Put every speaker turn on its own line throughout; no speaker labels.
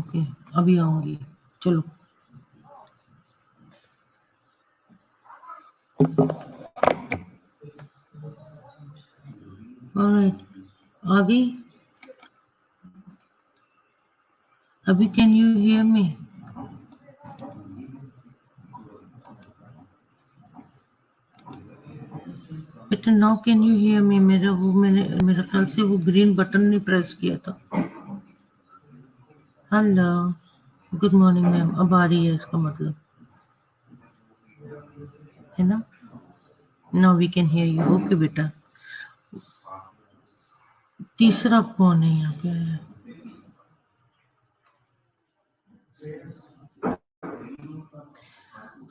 Okay, अभी आऊंगी, चलो। ऑलराइट, आ गई अभी। Can you hear me? बेटा now can you hear me? मेरा ख्याल से वो ग्रीन बटन नहीं प्रेस किया था। Hello, good morning ma'am. अब आ रही है इसका मतलब, है ना? Now we can hear you. Okay बेटा। तीसरा कौन है यहाँ पे?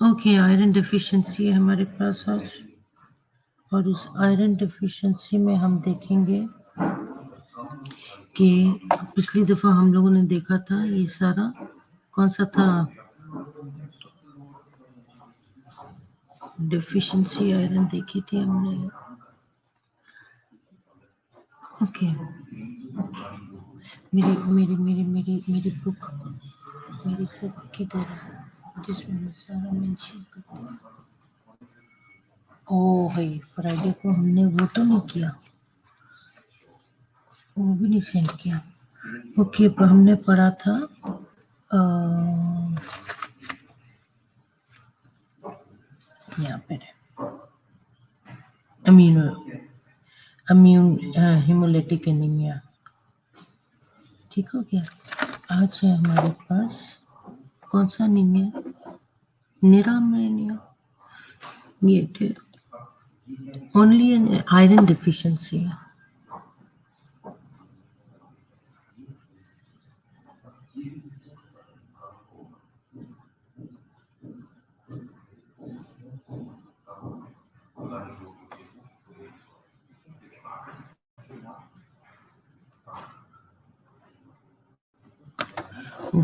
ओके, आयरन डेफिशिएंसी है हमारे पास आज, और उस आयरन डेफिशिएंसी में हम देखेंगे कि पिछली दफा हम लोगों ने देखा था ये सारा कौन सा था, डेफिशिएंसी आयरन देखी थी हमने। ओके, मेरी मेरी मेरी मेरी मेरी बुक किधर है जिसमें मैं सारा मेंशन करती हूँ? ओ भाई, फ्राइडे को हमने वो तो नहीं किया, वो भी नहीं सेंड किया। ओके, पर हमने पढ़ा था यहाँ पे इम्यून हिमोलिटिक एनीमिया। ठीक हो गया। आज है हमारे पास कौन सा एनीमिया? निरामेनिया। ये ओनली एन आयरन डिफिशिएंसी है।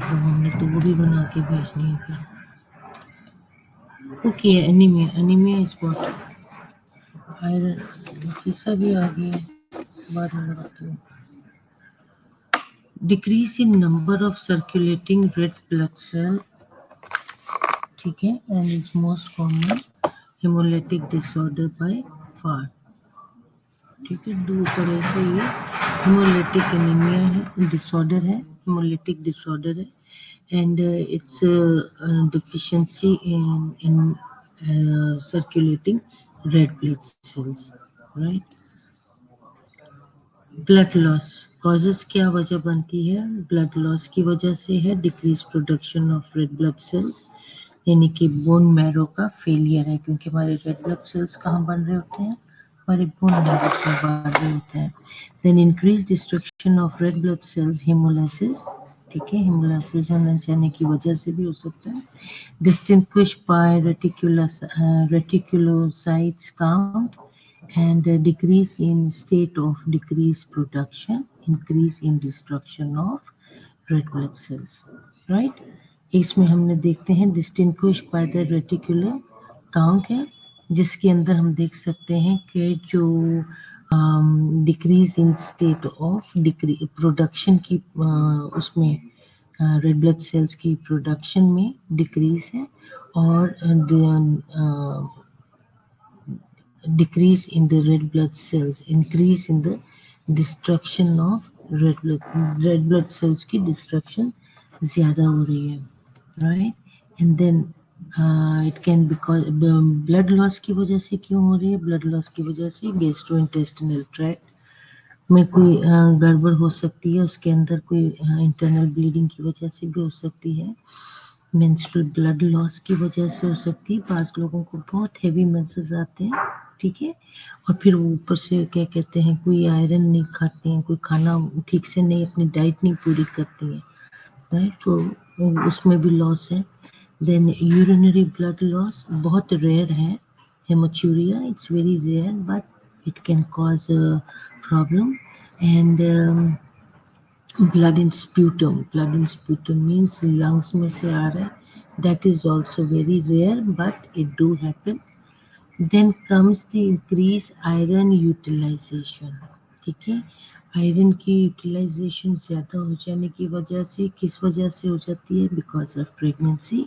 हमने तो वो भी बना के भेजनी है फिर। Okay, anemia. Anemia is what? Iron फीसा भी आ गया है, बाद में बताती हूँ। Decrease in number of circulating red blood cell, ठीक है, and is most common hemolytic disorder by far. ठीक है, दो तरह से ये हेमोलिटिक एनीमिया है, डिसऑर्डर है, हेमोलिटिक डिसऑर्डर है, and it's deficiency in circulating red blood cells, right? Blood loss causes क्या वजह बनती है? ब्लड लॉस की वजह से है decrease production of red blood sales, यानी कि बोन मैरो का फेलियर है, क्योंकि हमारे रेड ब्लड सेल्स कहाँ बन रहे होते हैं? हमारे बोन मैरो में बन रहे होते हैं। Then increase destruction of red blood cells, hemolysis. ठीक है, हेमोलाइसिस होने जाने की वजह से भी हो सकता है। Distinguish by reticulocytes count and decrease in state of decreased production, increase in destruction of red blood cells, right? इसमें हमने देखते हैं distinguish by the reticular count है, जिसके अंदर हम देख सकते हैं कि जो decrease in state of production की उसमें रेड ब्लड सेल्स की प्रोडक्शन में डिक्रीज है, और decrease in the red blood cells, increase in the destruction of red blood cells की destruction ज़्यादा हो रही है, right? And then it can because blood loss की वजह से क्यों हो रही है? blood loss की वजह से gastrointestinal tract में कोई गड़बड़ हो सकती है, उसके अंदर कोई इंटरनल ब्लीडिंग की वजह से भी हो सकती है, मेंस्ट्रुअल ब्लड लॉस की वजह से हो सकती है। पास लोगों को बहुत हेवी मेंसेस आते हैं, ठीक है, और फिर वो ऊपर से क्या कहते हैं, कोई आयरन नहीं खाते हैं, कोई खाना ठीक से नहीं, अपनी डाइट नहीं पूरी करती है, राइट? तो उसमें भी लॉस है। देन यूरिनरी ब्लड लॉस बहुत रेयर है, hematuria it's very rare but it can cause problem. And blood in sputum means lungs में से आ रहा है, that is also very rare but it do happen. Then comes the increased iron utilization, ठीक है, iron की utilisation ज़्यादा हो जाने की वजह से किस वजह से हो जाती है? Because of pregnancy,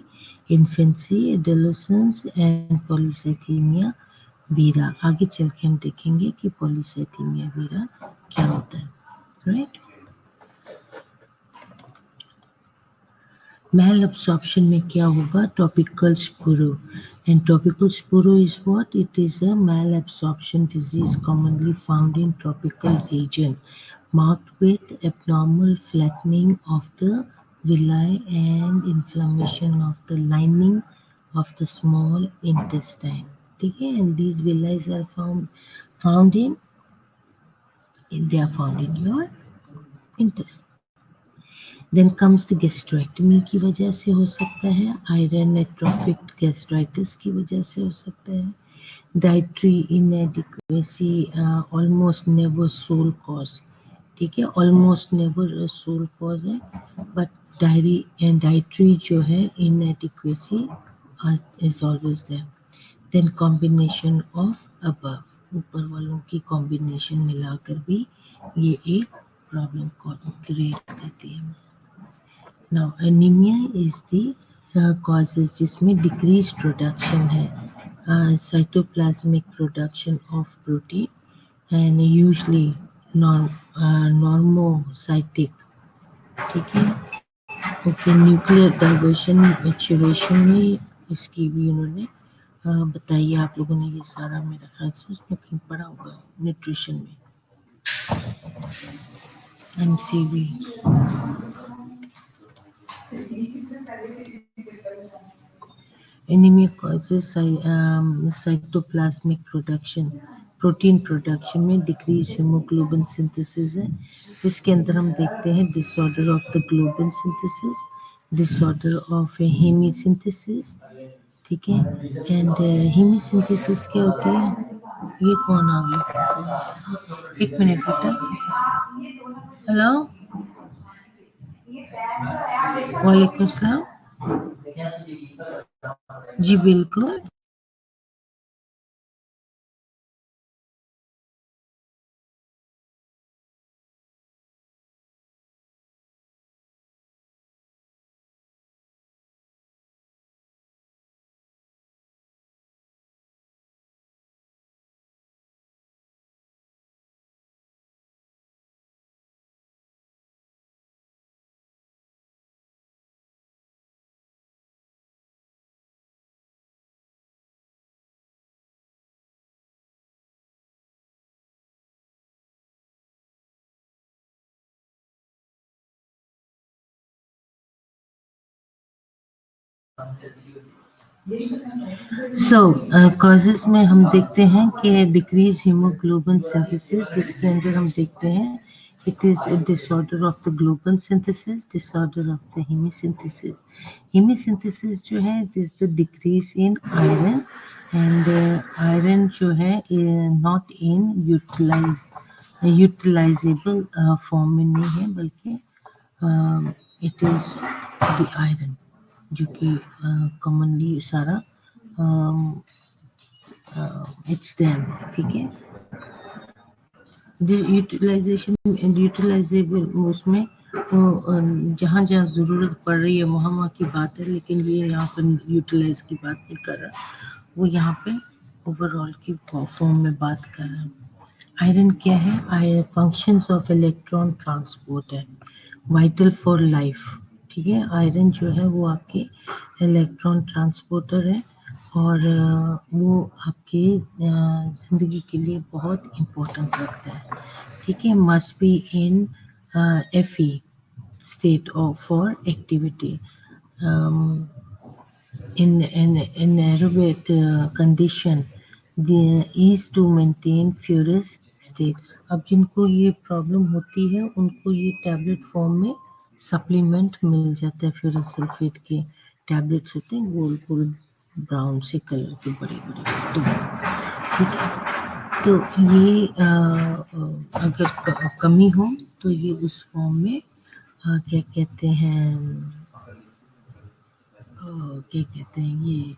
infancy, adolescence and polycythemia vera. आगे चल के हम देखेंगे कि पॉलीसाइथेमिया वीरा क्या होता है, राइट। मैल absorption में क्या होगा? Topical sprue, and topical sprue is what? It is a mal absorption disease commonly found in tropical region marked with abnormal flattening of the villi and inflammation of the lining of the small intestine. ठीक है, and these villi are found in they are found in your intestine. Then comes the gastrectomy की वजह से हो सकता है, iron atrophic gastritis की वजह से हो सकता है, dietary inadequacy almost never sole cause, ठीक है, ऑलमोस्ट नेवर सोल कॉज है, बट डाइटरी जो है inadequacy is always there. Then combination of above, ऊपर वालों की कॉम्बिनेशन मिलाकर भी ये एक प्रॉब्लम क्रिएट करती है। Now anemia is the causes जिसमें decreased production है, cytoplasmic production of protein and usually normocytic, ठीक है। ओके, न्यूक्लियर डाइवर्शन मैच्योरेशन में इसकी भी उन्होंने बताइए, आप लोगों ने ये सारा मेरा ख्याल से उसमें कहीं पढ़ा होगा न्यूट्रिशन में, MCV. Anemia causes cytoplasmic production, protein production में डिक्रीज हीमोग्लोबिन सिंथेसिस है, जिसके अंदर हम देखते हैं disorder of the globin synthesis, disorder of heme synthesis, ठीक है। एंड हेमीसिंथेसिस क्या होती है? ये कौन आ गया? एक मिनट बेटा। हेलो, वालेकुम सलाम। जी बिल्कुल। सो कॉजेज में हम देखते हैं कि डिक्रीज हीमोग्लोबिन सिंथेसिस, जिसके अंदर हम देखते हैं it is disorder of the globin synthesis, disorder of the heme synthesis. Heme synthesis जो है it is the decrease in iron, and iron जो है नॉट इन यूटिलाइजेबल फॉर्म में नहीं है, बल्कि इट इज द आयरन जो कि कॉमनली सारा इट्स देयर, ठीक है। यूटिलाइजेशन एंड यूटिलाइजेबल उसमें तो जहाँ जहाँ ज़रूरत पड़ रही है वहाँ वहाँ की बात है, लेकिन ये यहाँ पर यूटिलाइज की बात नहीं कर रहा, वो यहाँ पे ओवरऑल की फॉर्म में बात कर रहा है। आयरन क्या है? Iron functions of electron transport है, वाइटल फॉर लाइफ, ठीक है। आयरन जो है वो आपके इलेक्ट्रॉन ट्रांसपोर्टर है, और वो आपके ज़िंदगी के लिए बहुत इम्पोर्टेंट रखता है, ठीक है। Must be in FE state of for activity, um, in aerobic condition, the is to maintain furious state। अब जिनको ये प्रॉब्लम होती है उनको ये टैबलेट फॉर्म में सप्लीमेंट मिल जाता है, फ्यूरस सल्फेट के टैबलेट्स होते हैं, गोल गोल ब्राउन से कलर के बड़े बड़े, ठीक है। तो ये अगर कमी हो तो ये उस फॉर्म में क्या कहते हैं, क्या कहते हैं ये,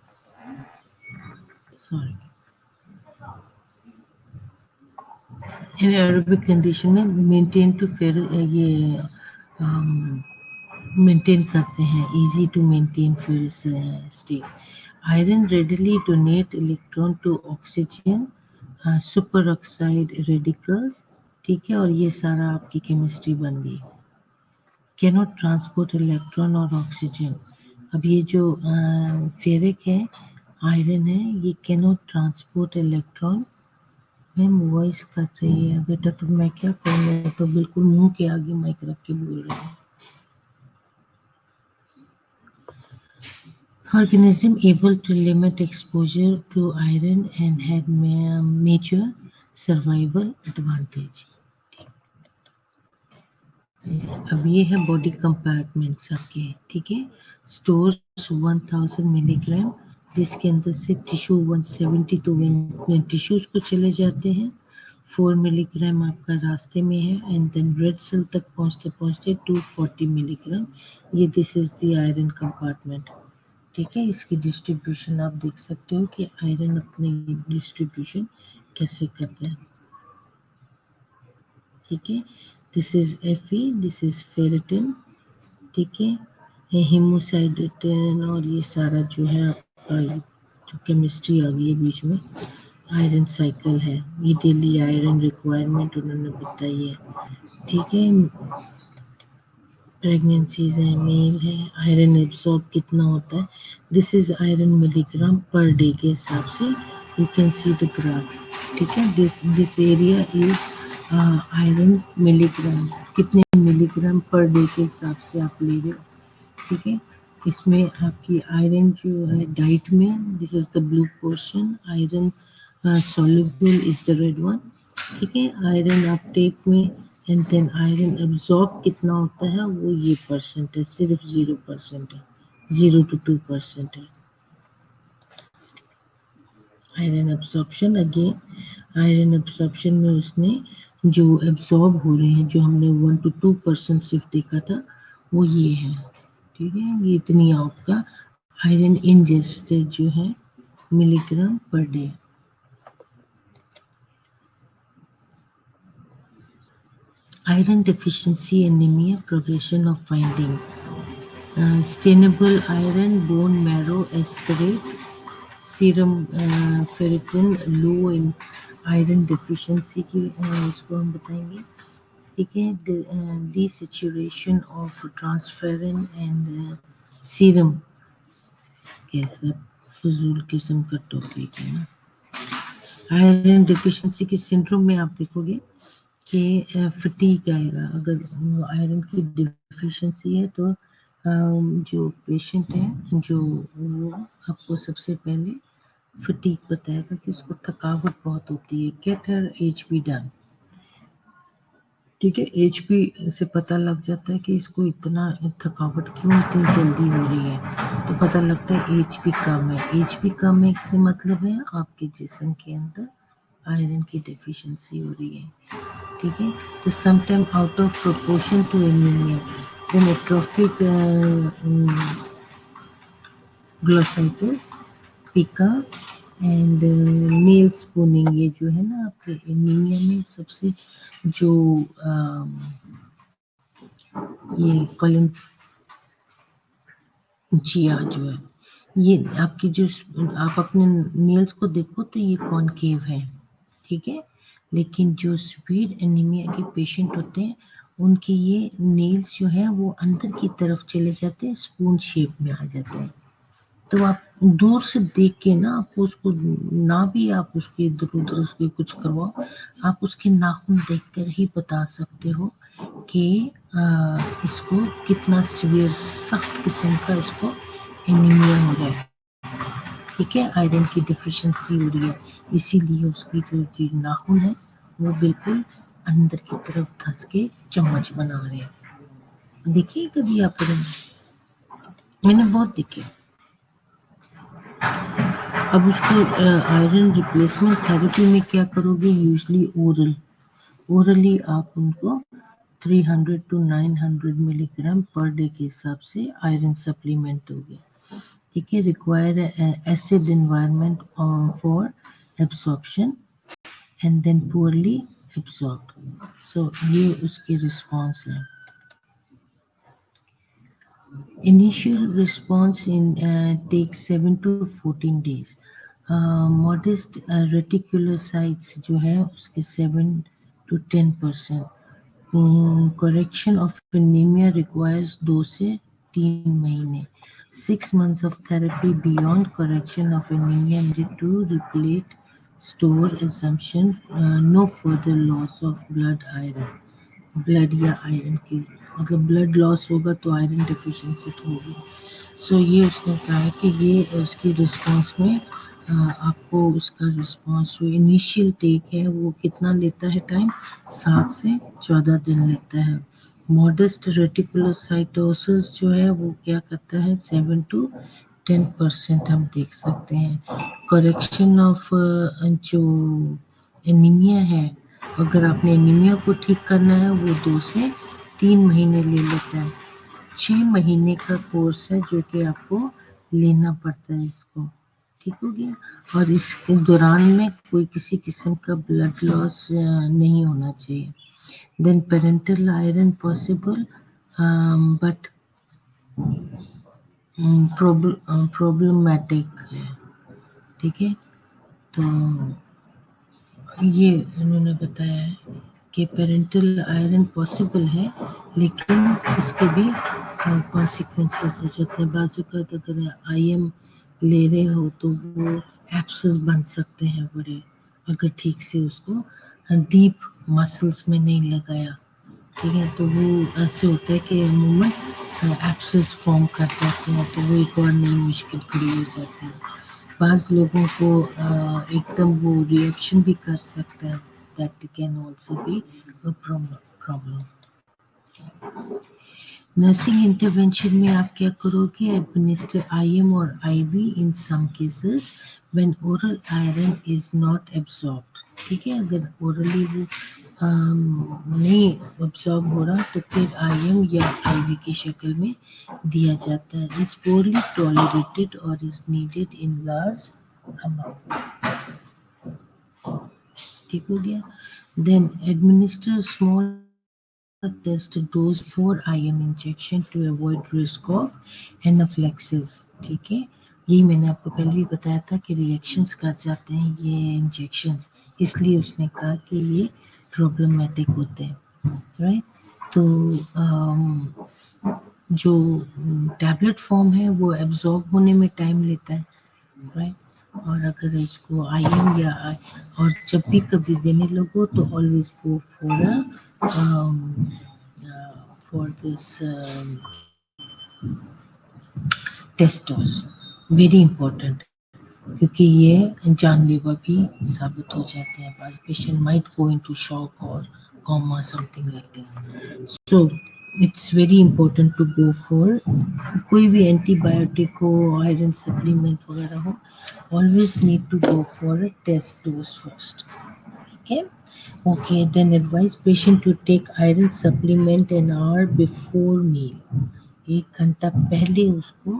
सॉरी, इन एरोबिक कंडीशन में मेंटेन टू फिर ये मेंटेन करते हैं, इजी टू मेंटेन फिर state. Iron readily donate electron to oxygen super oxide radicals, ठीक है, और ये सारा आपकी केमिस्ट्री बन गई। कैनॉट ट्रांसपोर्ट इलेक्ट्रॉन और ऑक्सीजन। अब ये जो फेरिक है, आयरन है, ये cannot transport electron. Ma'am voice cut रही है बेटा, तो मैं क्या करूँ, मैं तो बिल्कुल मुंह के आगे माइक रख के बोल रही हूँ। Organism able to limit exposure to iron and had major survival advantage। अब ये है बॉडी कंपार्टमेंट्स आपके, ठीक है। स्टोर्स 1000 मिलीग्राम, जिसके अंदर से टिश्यू 170 तो टिश्यूज को चले जाते हैं। 4 मिलीग्राम आपका रास्ते में है एंड देन रेड सेल तक पहुंचते पहुंचते 240 मिलीग्राम। ये this is the iron compartment, ठीक है। इसकी डिस्ट्रीब्यूशन आप देख सकते हो कि आयरन अपनी डिस्ट्रीब्यूशन कैसे करते हैं, ठीक है। This is Fe, this is ferritin, ठीक है। ये हेमोसाइडेटिन और ये सारा जो है आपका जो केमिस्ट्री आ गई है बीच में, आयरन साइकिल है। ये डेली आयरन रिक्वायरमेंट उन्होंने बताई है, ठीक है। प्रेगनेंसीज है, मेल है, आयरन एब्सॉर्ब कितना होता है, this is iron milligram per day के हिसाब से। You can see the graph, ठीक है। This area is iron milligram, कितने मिलीग्राम पर डे के हिसाब से आप ले रहे हो, ठीक है। इसमें आपकी आयरन जो है डाइट में, this is the blue portion, iron soluble is the red one, ठीक है। आयरन अपटेक में एंड देन आयरन एब्जॉर्ब कितना होता है, वो ये परसेंट है, सिर्फ 0% है, 0 to 2% है। Iron absorption, again iron absorption में उसने जो एब्जॉर्ब हो रहे हैं, जो हमने 1 to 2% सिर्फ देखा था, वो ये है, ठीक है। ये इतनी आपका आयरन इंजेस्टेड जो है milligram per day. Iron deficiency anemia, progression of finding stainable iron, bone marrow aspirate, serum ferritin low in iron deficiency की इसको हम बताएंगे, ठीक है। desaturation of transferrin and serum, कैसा फजूल किस्म का टॉपिक है ना। आयरन डिफिशिएंसी के सिंड्रोम में आप देखोगे कि फटीग आएगा। अगर आयरन की डिफिशिएंसी है तो जो पेशेंट है जो वो आपको सबसे पहले फटीग बताएगा कि उसको थकावट बहुत होती है। गेट हर एचबी डन, ठीक है। एचबी से पता लग जाता है कि इसको इतना थकावट क्यों इतनी जल्दी हो रही है, तो पता लगता है एचबी कम है। एचबी कम है से मतलब है आपके जिस्म के अंदर आयरन की डेफिशिएंसी हो रही है, ठीक है। तो sometime out of proportion to anaemia, then atrophic glossitis, pica and nail spooning, ये जो है ना आपके एनीमिया में सबसे जो ये कोलिनजिया जो है, ये आपकी जो आप अपने नेल्स को देखो तो ये कॉनकेव है, ठीक है। लेकिन जो सीवियर एनीमिया के पेशेंट होते हैं उनके ये नेल्स जो है वो अंदर की तरफ चले जाते हैं, स्पून शेप में आ जाते हैं। तो आप दूर से देख के ना, आपको उसको ना भी आप उसके इधर उधर उसके कुछ करवाओ, आप उसके नाखून देखकर ही बता सकते हो कि इसको कितना सीवियर सख्त किस्म का इसको एनीमिया हो रहा है, ठीक है। आयरन की डिफिशिएंसी हो रही है, इसीलिए उसकी जो चीज नाखून है वो बिल्कुल अंदर की तरफ धंस के चम्मच बना रहे हैं। देखिए कभी आप, मैंने बहुत देखे। अब उसको आयरन रिप्लेसमेंट थेरेपी में क्या करोगे, यूजली ओरली आप उनको 300 to 900 मिलीग्राम पर डे के हिसाब से आयरन सप्लीमेंट दोगे, ठीक है। Require acid environment for absorption and then poorly absorbed. So ये उसकी response है. Initial response takes 7 to 14 days. Modest reticulocytes जो है उसके 7 to 10%. Correction of anemia requires 2 से 3 महीने. 6 months of therapy beyond correction of anemia needed to replete store assumption. No further loss of blood या iron की, मतलब blood loss होगा तो आयरन डिफिशिएंसी होगी. सो ये उसने कहा है कि ये उसकी रिस्पांस में आपको उसका रिस्पांस जो इनिशियल टेक है वो कितना लेता है टाइम, 7 से 14 दिन लेता है. मॉडेस्ट रेटिकुलोसाइटोसिस जो है वो क्या करता है, 7 to 10% हम देख सकते हैं. करेक्शन ऑफ जो एनीमिया है, अगर आपने एनीमिया को ठीक करना है वो 2 से 3 महीने ले लेता है. 6 महीने का कोर्स है जो कि आपको लेना पड़ता है इसको. ठीक हो गया. और इसके दौरान में कोई किसी किस्म का ब्लड लॉस नहीं होना चाहिए. Then parenteral iron possible but problematic है. ठीक है. तो ये उन्होंने बताया है कि पेरेंटल आयरन पॉसिबल है लेकिन उसके भी कॉन्सिक्वेंसेस हो जाते हैं. बाजू का अगर आईएम ले रहे हो तो वो एब्सेस बन सकते हैं बड़े, अगर ठीक से उसको डीप मसल्स में नहीं लगाया. ठीक है. तो वो ऐसे होता है कि अमूमन एब्सेस फॉर्म कर जाते हैं तो वो एक और नई मुश्किल खड़ी हो जाती है. बाज़ लोगों को एकदम वो रिएक्शन भी कर सकता है. That can also be a problem. Nursing intervention में आप क्या करोगे, एडमिनिस्टर आईएम और IV in some cases when oral iron is not absorbed. ठीक है. अगर ओरली वो नहीं एब्सॉर्ब हो रहा तो फिर आईएम या आईवी की शक्ल में दिया जाता है. इज पोरली टॉलरेटेड और is needed in large amount. ठीक हो गया. Then administer small test dose for IM injection to avoid risk of anaphylaxis. ठीक है. यही मैंने आपको पहले भी बताया था कि रिएक्शंस कर जाते हैं ये इंजेक्शंस, इसलिए उसने कहा कि ये प्रॉब्लमेटिक होते हैं. राइट. तो जो टैबलेट फॉर्म है वो एब्जॉर्ब होने में टाइम लेता है. राइट. और अगर इसको आईएम या और जब भी कभी देने लगो तो always go for this test dose. Very important, क्योंकि ये जानलेवा भी साबित हो जाते हैं. बाद patient might go into shock और coma something like this. So it's very important to go for कोई भी एंटीबायोटिक हो, आयरन सप्लीमेंट वगैरह हो, always need to go for a test dose first. Okay, then advise patient to take iron supplement an hour before meal. 1 घंटा पहले उसको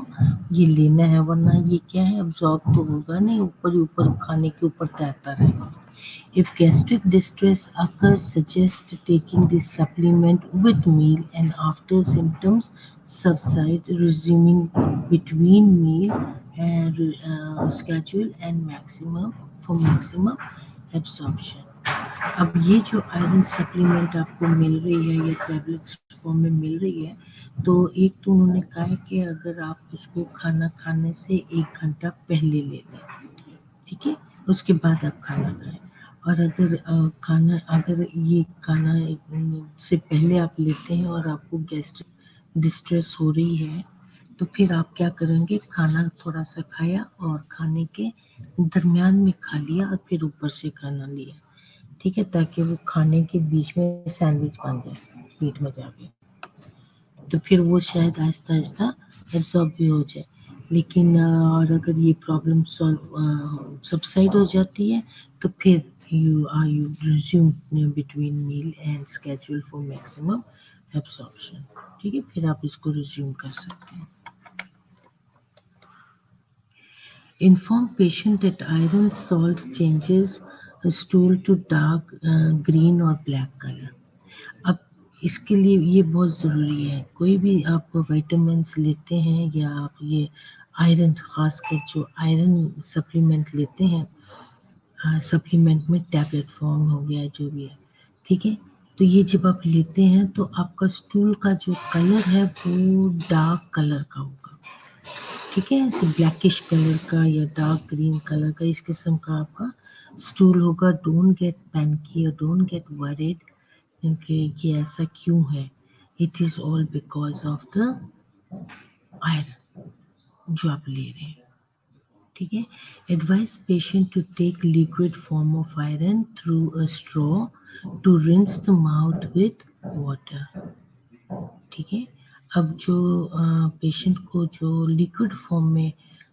ये लेना है, वरना ये क्या है, अब्जॉर्ब तो होगा नहीं, ऊपर ही ऊपर खाने के ऊपर तैरता रहेगा. If gastric distress occurs, suggest taking this supplement with meal and after symptoms subside, resuming between meal and schedule and maximum absorption. अब ये जो आयरन सप्लीमेंट आपको मिल रही है या टैबलेट्स फॉर्म में मिल रही है, तो एक तो उन्होंने कहा है कि अगर आप उसको खाना खाने से 1 घंटा पहले ले लें. ठीक है. उसके बाद आप खाना खाएं. और अगर ये खाना से पहले आप लेते हैं और आपको गैस्ट्रिक डिस्ट्रेस हो रही है तो फिर आप क्या करेंगे, खाना थोड़ा सा खाया और खाने के दरमियान में खा लिया और फिर ऊपर से खाना लिया. ठीक है. ताकि वो खाने के बीच में सैंडविच बन जाए पेट में जाके, तो फिर वो शायद आहिस्ता आहिस्ता एब्जॉर्ब भी हो जाए. लेकिन और अगर ये प्रॉब्लम सबसाइड हो जाती है तो फिर you resume between meal and schedule for maximum absorption. ठीक है. फिर आप इसको रिज्यूम कर सकते हैं. Inform patient that iron salt changes stool to dark green और ब्लैक कलर। अब इसके लिए ये बहुत ज़रूरी है, कोई भी आप विटामिन्स लेते हैं या आप ये आयरन, खासकर जो आयरन सप्लीमेंट लेते हैं, सप्लीमेंट में टैबलेट फॉर्म हो गया जो भी है, ठीक है, तो ये जब आप लेते हैं तो आपका स्टूल का जो कलर है वो डार्क कलर का होगा, ठीक है, ऐसे ब्लैकिश कलर का या डार्क ग्रीन कलर का इस किस्म का आपका स्टूल होगा। डोंट गेट पैनिकी और डोंट गेट वरीड कि ये ऐसा क्यों है। It is all because of the iron जो आप ले रहे हैं, ठीक है। Advise patient to take liquid form of iron through a straw to rinse the mouth with water, ठीक है। अब जो पेशेंट को जो लिक्विड फॉर्म में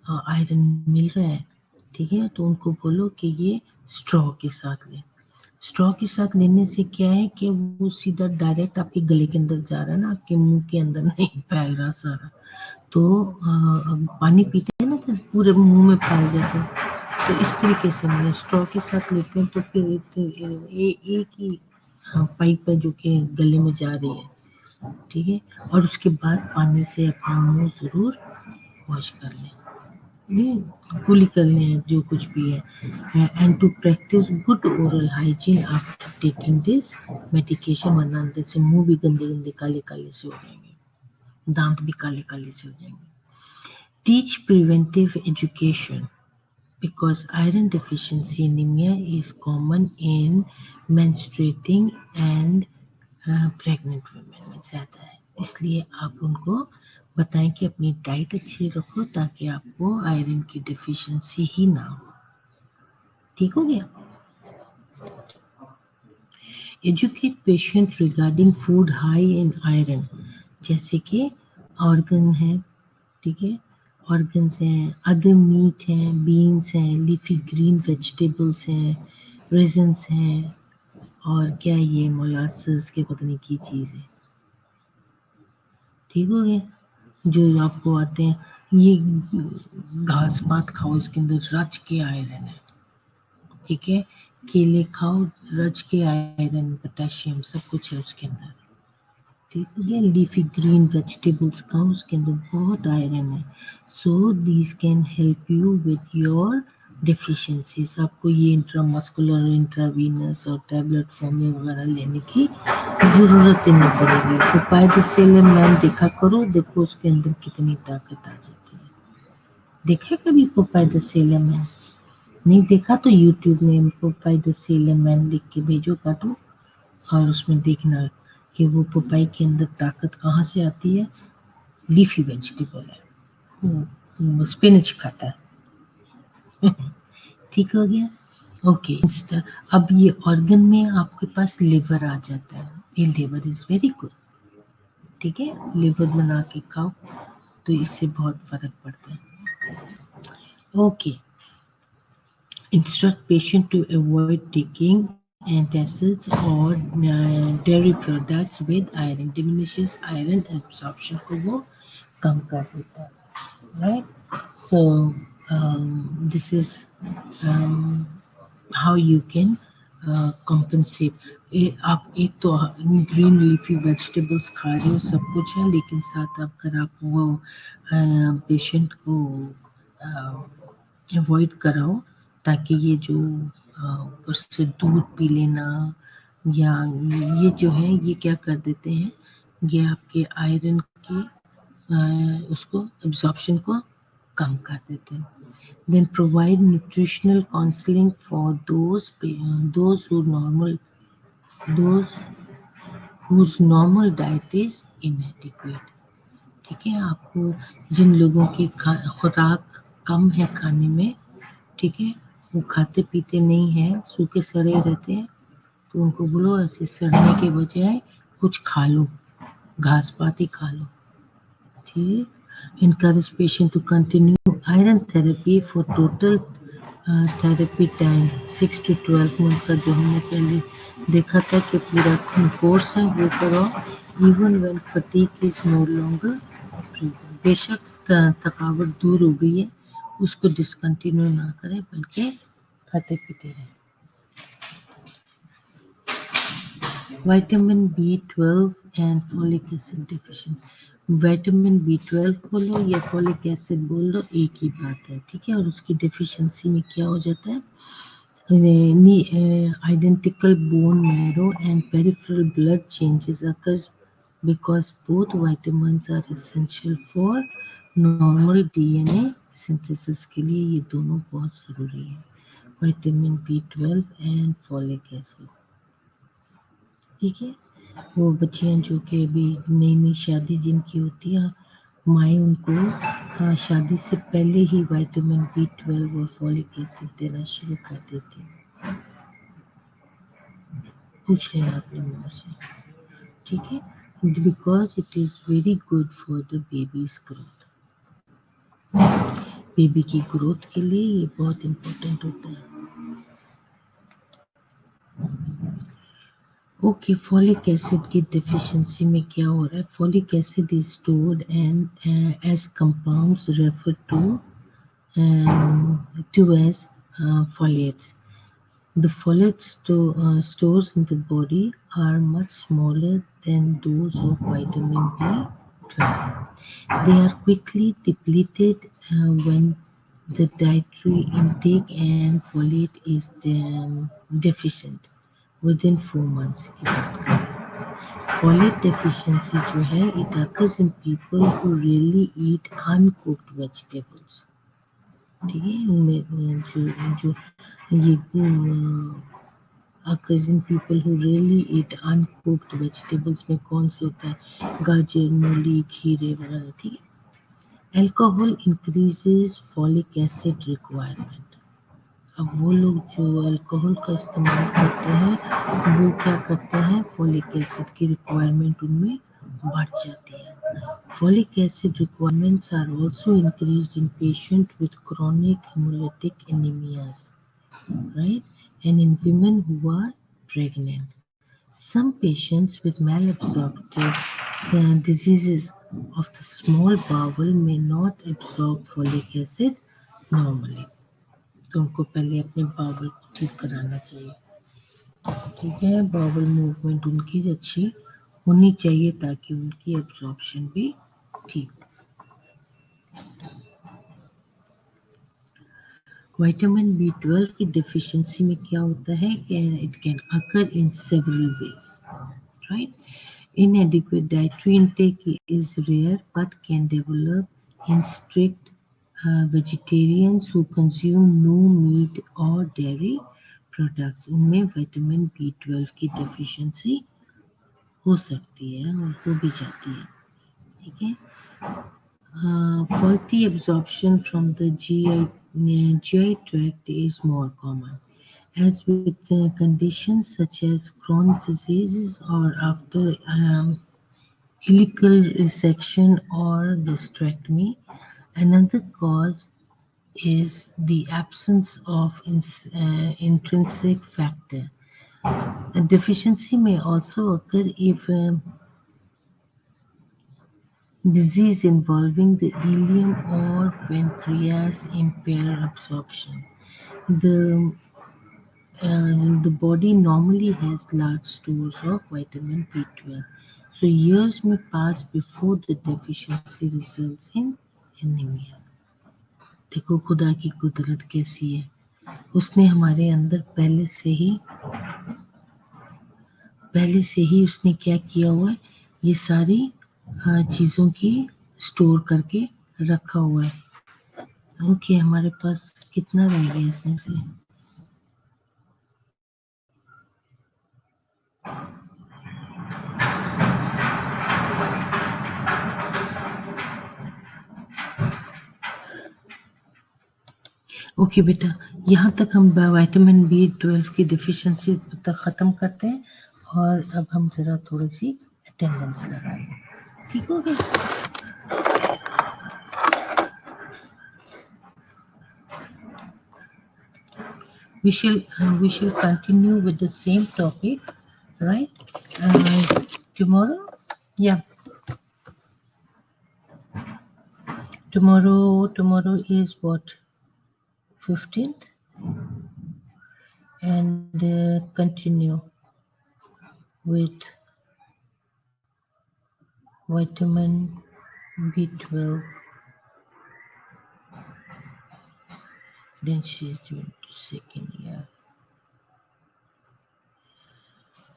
आयरन मिल रहा है, ठीक है, तो उनको बोलो कि ये स्ट्रॉ के साथ लें। स्ट्रॉ के साथ लेने से क्या है कि वो सीधा डायरेक्ट आपके गले के अंदर जा रहा है ना, आपके मुंह के अंदर नहीं फैल रहा सारा। तो पानी पीते हैं ना तो पूरे मुंह में फैल जाता है, तो इस तरीके से नहीं, स्ट्रॉ के साथ लेते हैं तो फिर एक ही पाइप है जो कि गले में जा रही है, ठीक है। और उसके बाद पानी से अपना मुंह ज़रूर वॉश कर लें, ये कुली कर लें जो कुछ भी है। And to practice good oral hygiene after taking this medication, वरना अंदर से मुंह भी गंदे गंदे काले काले से हो जाएंगे, दांत भी काले काले से हो जाएंगे। Teach preventive education because iron deficiency anemia is common in menstruating and pregnant women में ज़्यादा है, इसलिए आप उनको बताएं कि अपनी डाइट अच्छी रखो ताकि आपको आयरन की डिफिशियंसी ही ना हो, ठीक हो गया। Educate patient regarding food high in iron, जैसे कि ऑर्गन है, ठीक है, ऑर्गन्स हैं, अदर मीट हैं, बीन्स हैं, लीफी ग्रीन वेजिटेबल्स हैं, रेजन्स हैं, और क्या ये मोलासेस के पता नहीं की चीज़ है, ठीक हो गया। जो आपको आते हैं ये घास पात खाओ, इसके अंदर रच के आयरन है, ठीक है, केले खाओ, रच के आयरन, पोटेशियम सब कुछ है उसके अंदर, ठीक हो गया। लीफी ग्रीन वेजिटेबल्स खाओ, उसके अंदर बहुत आयरन है। So these can help you with your deficiencies. आपको ये इंट्रामस्कुलर, इंट्रावीनस और टैबलेट फॉर्म में वगैरह लेने की ज़रूरत ही नहीं पड़ेगी। पोपाइडोसेलम मैन देखा करो, देखो उसके अंदर कितनी ताकत आ जाती है। देखा कभी पोपाइडोसेलम मैन? नहीं देखा तो यूट्यूब में पोपाइडोसेलम मैन लिख के भेजो काटो, और उसमें देखना कि वो पपाई के अंदर ताकत कहाँ से आती है। लीफी वेजिटेबल है, स्पिनच खाता है ठीक हो गया, ओके। अब ये ऑर्गन में आपके पास लिवर आ जाता है, ये लिवर इज वेरी गुड, ठीक है, लिवर बना के खाओ तो इससे बहुत फर्क पड़ता है, okay. Instruct patient to avoid taking antacids or dairy products with iron, diminishes iron absorption को वो कम कर देता है, right? So this is how you can compensate। आप एक तो ग्रीन लीफी वेजिटेबल्स खा रहे हो, सब कुछ है, लेकिन साथ अगर आप वो पेशेंट को अवॉइड कराओ ताकि ये जो ऊपर से दूध पी लेना या ये जो है ये क्या कर देते हैं, ये आपके आयरन की उसको एब्जॉर्प्शन को कम कर देते हैं। Then provide nutritional counseling for those whose normal diet is inadequate, ठीक है। आपको जिन लोगों की खुराक कम है खाने में, ठीक है, वो खाते पीते नहीं है, सूखे सड़े रहते हैं, तो उनको बोलो ऐसे सड़ने के बजाय कुछ खा लो, घास पात ही खा लो, ठीक। Encourage patient to continue iron therapy for total therapy time 6 to 12 month का जो हमने पहले देखा था कि पूरा कोर्स है वो करो। Even when fatigue is no longer present, बेशक थकावट दूर हो गई है, उसको डिसकंटिन्यू ना करें बल्कि खाते पीते रहें, Vitamin B12 and folic acid deficiency. Vitamin B12 बोलो या फॉलिक एसिड बोल दो, एक ही बात है, ठीक है। और उसकी डेफिशिएंसी में क्या हो जाता है, identical bone marrow and peripheral blood changes occurs because both vitamins are essential for normal DNA synthesis के लिए ये दोनों बहुत ज़रूरी है, vitamin B12 and folic acid, ठीक है। वो बच्चियाँ जो कि अभी नई नई शादी जिनकी होती है, माएँ उनको शादी से पहले ही विटामिन B12 और फॉलिक एसिड देना शुरू कर देती हैं। पूछ लेना अपनी माँ से, ठीक है। Because it is very good for the baby's growth, baby की ग्रोथ के लिए ये बहुत इम्पोर्टेंट होता है। ओके, फॉलिक एसिड की डेफिशिएंसी में क्या हो रहा है, folic acid is stored and as compounds refer to as folates. The folate stores in the body are much smaller than those of vitamin B12. They are quickly depleted when the dietary intake and folate is deficient within 4 months की बात करें। Folate deficiency जो है, it occurs in people who rarely eat uncooked vegetables, ठीक है। उनमें जो ये occurs in people who rarely eat uncooked vegetables में कौन से होता है, गाजर, मूली, खीरे वगैरह, ठीक है। Alcohol increases folic acid requirement. अब वो लोग जो अल्कोहल का इस्तेमाल करते हैं वो क्या करते हैं, फॉलिक एसिड की रिक्वायरमेंट उनमें बढ़ जाती है। Folic acid requirements are also increased in patients with chronic hemolytic anemias, right? And in women who are pregnant. Some patients with malabsorptive diseases of the small bowel may not absorb folic acid normally. तो उनको पहले अपने बावल को ठीक कराना चाहिए, ठीक है। बावल मूवमेंट उनकी अच्छी होनी चाहिए ताकि उनकी एब्जॉर्प्शन भी ठीक हो। विटामिन B12 की डेफिशिएंसी में क्या होता है कि it can occur in several ways, right. Inadequate dietary intake is rare but can develop in strict vegetarians who consume no meat or dairy products. उनमें विटामिन B12 की डेफिशिएंसी हो सकती है और हो भी जाती है, ठीक है। Faulty absorption from the GI tract is more common, as with conditions such as Crohn's diseases or after helical resection or gastrectomy. Another cause is the absence of intrinsic factor. A deficiency may also occur if disease involving the ileum or pancreas impair absorption. The body normally has large stores of vitamin B12, so years may pass before the deficiency results in anemia. देखो खुदा की कुदरत कैसी है, उसने हमारे अंदर पहले से ही उसने क्या किया हुआ है, ये सारी चीज़ों की स्टोर करके रखा हुआ है। ओके, हमारे पास कितना रह गया इसमें से, ओके बेटा, यहाँ तक हम विटामिन B12 की डिफिशियंसी तक ख़त्म करते हैं और अब हम ज़रा थोड़ी सी अटेंडेंस लगाएंगे, ठीक हो गया। We shall continue with the same topic, right? Tomorrow, yeah. Tomorrow is what, 15th, and continue. with vitamin B12. Then she's doing the second year.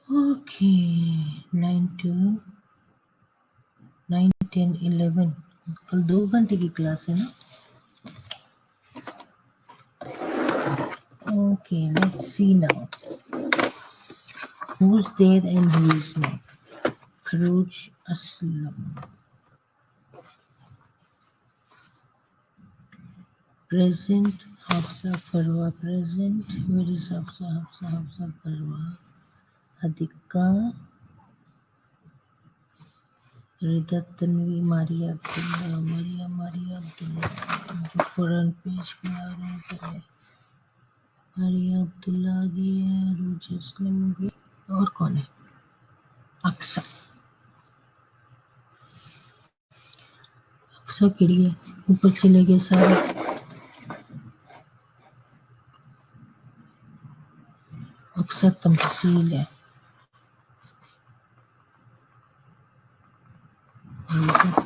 Okay, 9 to 9, 10, 11. कल 2 घंटे की क्लास है ना? Okay, let's see now. Who's there and who is not? Kharuj Aslam. Present. Hafsa Farwa present. Where is Hafsa? Hafsa Farwa. Adhika. Rida Tanvi, Maria Abdullah. Maria Abdullah. जो फौरन page पे आ रहे हैं पहले. मारिया अब्दुल्ला आ गई है. रूज अस्लम गई. और कौन है? अक्सा. अक्सा किड़ी है. ऊपर चले गए सारे. अक्सा तमसील है.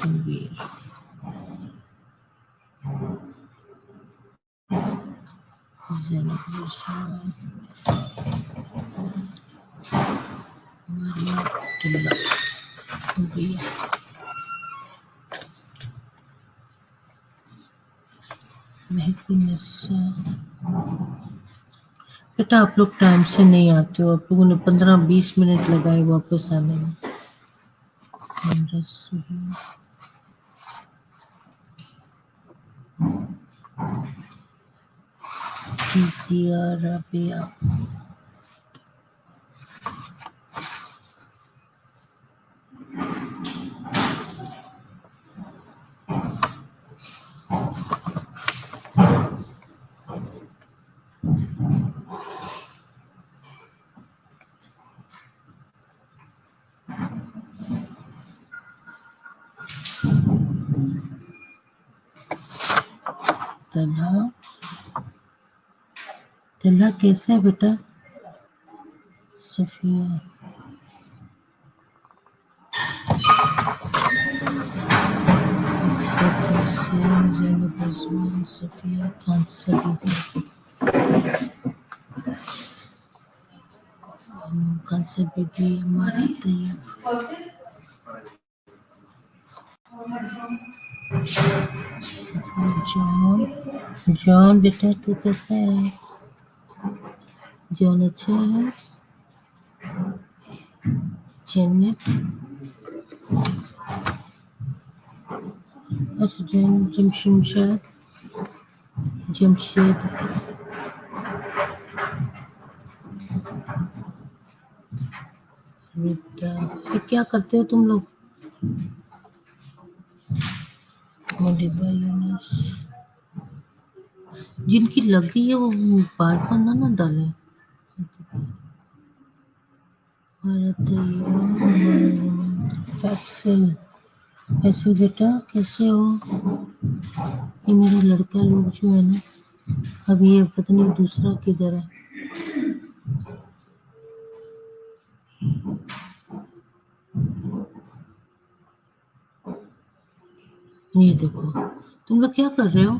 तनवीर. ज़ैनब रसूल. मारिया अब्दुल्ला हो गई है. महफिनिसा. बेटा आप लोग टाइम से नहीं आते हो. आप लोगों ने 15-20 मिनट लगाए वापस आने में. रबिया. तन्हा कैसे है बेटा? सफिया. सफिया खान से बेबी हमारी तैयार. जॉन बेटा तू कैसा है? जॉन अच्छा है. जेनेट. अच्छा जमशेद. ये क्या करते हो तुम लोग? जिनकी लग गई है वो बार बार ना डालें. फैसल बेटा कैसे हो? ये मेरा लड़का लोग जो है ना, अब ये पता नहीं दूसरा किधर है. ये देखो तुम लोग क्या कर रहे हो?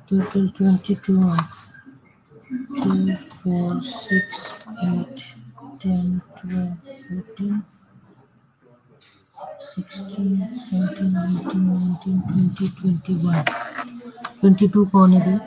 Total 22. 2, 4, 6, 8, 10, 12, 14, 16, 17, 18, 19, 20, 21. 22 कौन है भाई?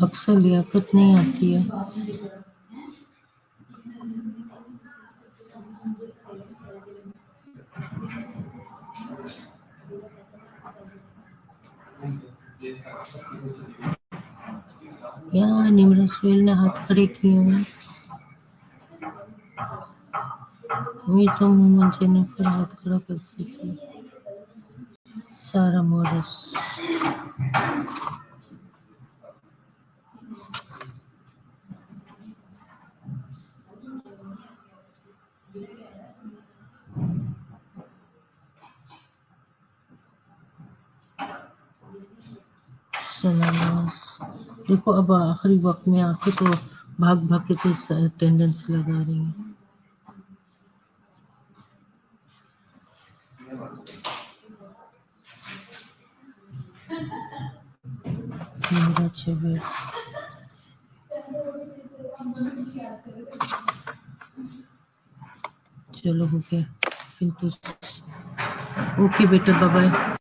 अक्सर लियाकत नहीं आती है. यहाँ निम्रा सुहेल ने हाथ खड़े किए हैं। ये तो मोहम्मद जेनिफर हाथ खड़ा करती थी। सारा मॉरिस। देखो अब आखिरी वक्त में आके तो भाग भाग के तो अटेंडेंस लगा रही है। मेरा छवि चलो हो गया फिर तो ओके बेटा बाय बाय।